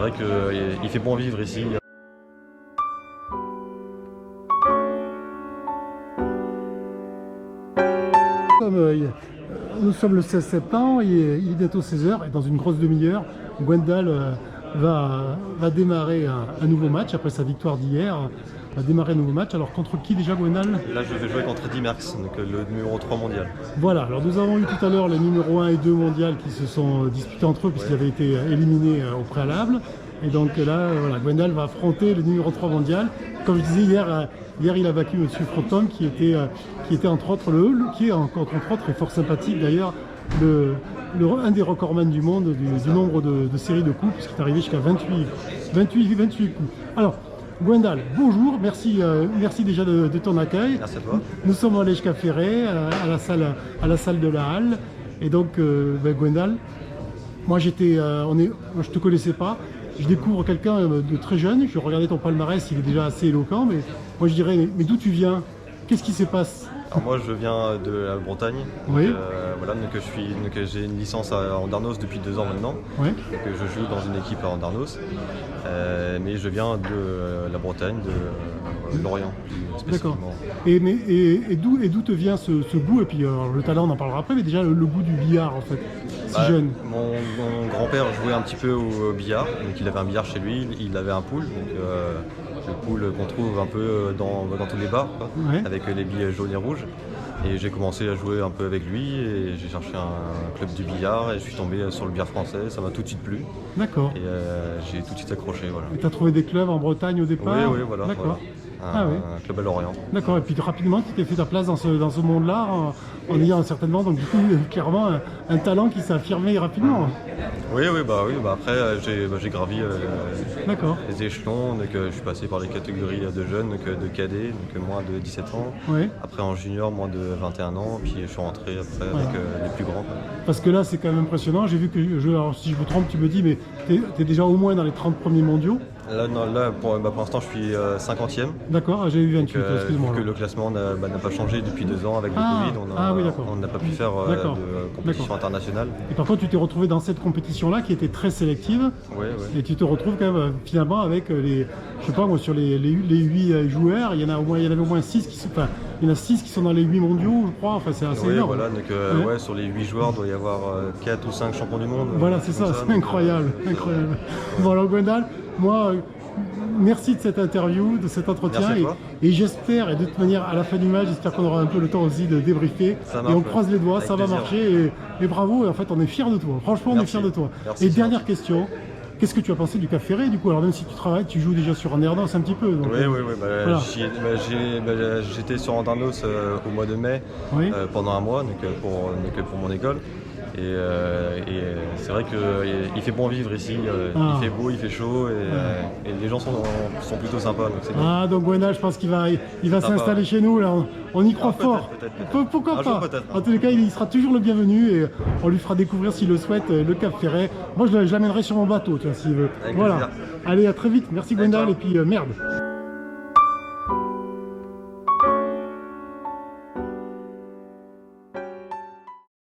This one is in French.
C'est vrai qu'il fait bon vivre ici. Nous sommes le 16 septembre, il est bientôt 16 h et dans une grosse demi-heure, Gwendal va démarrer un nouveau match après sa victoire d'hier. Va démarrer un nouveau match. Alors contre qui déjà, Gwendal? Là je vais jouer contre Eddy Merckx, donc le numéro 3 mondial. Voilà, alors nous avons eu tout à l'heure les numéros 1 et 2 mondial qui se sont disputés entre eux puisqu'ils avaient été éliminés au préalable. Et donc là, voilà, Gwendal va affronter le numéro 3 mondial. Comme je disais hier, il a vaincu M. Fronton qui était entre autres qui est entre autres et fort sympathique d'ailleurs, un des recordman du monde du nombre de séries de coups, puisqu'il est arrivé jusqu'à 28 coups. Alors, Gwendal, bonjour, merci déjà de ton accueil. Merci à toi. Nous sommes à Lège Ferré, à la salle de la Halle. Et donc, Gwendal, moi je te connaissais pas. Je découvre quelqu'un de très jeune. Je regardais ton palmarès, il est déjà assez éloquent. Mais moi je dirais, mais d'où tu viens? Qu'est-ce qui se passe? Alors moi je viens de la Bretagne, oui. Voilà, j'ai une licence à Andernos depuis 2 ans maintenant, oui. Donc je joue dans une équipe à Andernos, mais je viens de la Bretagne, de Lorient plus spécifiquement. D'accord. Et d'où te vient ce goût? Et puis le talent on en parlera après, mais déjà le goût du billard en fait, si jeune. Mon grand-père jouait un petit peu au billard, donc il avait un billard chez lui, il avait un pool, donc le pool qu'on trouve un peu dans tous les bars, quoi, ouais. avec les billes jaunes et rouges. Et j'ai commencé à jouer un peu avec lui et j'ai cherché un club du billard et je suis tombé sur le billard français, ça m'a tout de suite plu. D'accord. Et j'ai tout de suite accroché. Voilà. Et tu as trouvé des clubs en Bretagne au départ? Oui, voilà. D'accord. Voilà. Un club à Lorient. D'accord, et puis rapidement tu t'es fait ta place dans ce monde-là en ayant certainement, donc du coup, clairement un talent qui s'est affirmé rapidement. Oui, après j'ai gravi les échelons, donc je suis passé par les catégories de jeunes, donc de cadets, donc moins de 17 ans, ouais. Après en junior moins de 21 ans, puis je suis rentré après avec les plus grands. Parce que là c'est quand même impressionnant, j'ai vu que, alors, si je me trompe tu me dis, mais tu es déjà au moins dans les 30 premiers mondiaux. Là pour l'instant je suis 50e. D'accord, j'ai eu 28, excuse-moi. Vu que le classement n'a pas changé depuis 2 ans avec le Covid, on n'a pas pu faire de compétition internationale. Et par contre tu t'es retrouvé dans cette compétition-là qui était très sélective, et tu te retrouves quand même finalement avec je sais pas moi, sur les 8 joueurs, il y avait au moins 6 il y en a 6 qui sont dans les 8 mondiaux, je crois, enfin c'est assez énorme. Voilà, donc sur les 8 joueurs, il doit y avoir 4 ou 5 champions du monde. Voilà, c'est ça, c'est incroyable. Bon alors Gwendal, moi, merci de cette interview, de cet entretien, et j'espère, et de toute manière à la fin du match, j'espère qu'on aura un peu le temps aussi de débriefer, et on croise les doigts, ça va marcher, et bravo, et en fait on est fiers de toi, franchement on est fiers de toi. Et dernière question, qu'est-ce que tu as pensé du Cap Ferré du coup? Alors même si tu travailles, tu joues déjà sur Andernos un petit peu. Donc, voilà. J'étais sur Andernos au mois de mai pendant un mois, donc pour mon école. Et c'est vrai qu'il fait bon vivre ici, il fait beau, il fait chaud et les gens sont plutôt sympas. Donc donc Gwendal, je pense qu'il va s'installer chez nous, là. On y croit fort. Pourquoi pas? En tous les cas, il sera toujours le bienvenu et on lui fera découvrir s'il le souhaite le Cap Ferret. Moi je l'amènerai sur mon bateau s'il veut. Voilà. Allez, à très vite. Merci Gwendal et puis merde.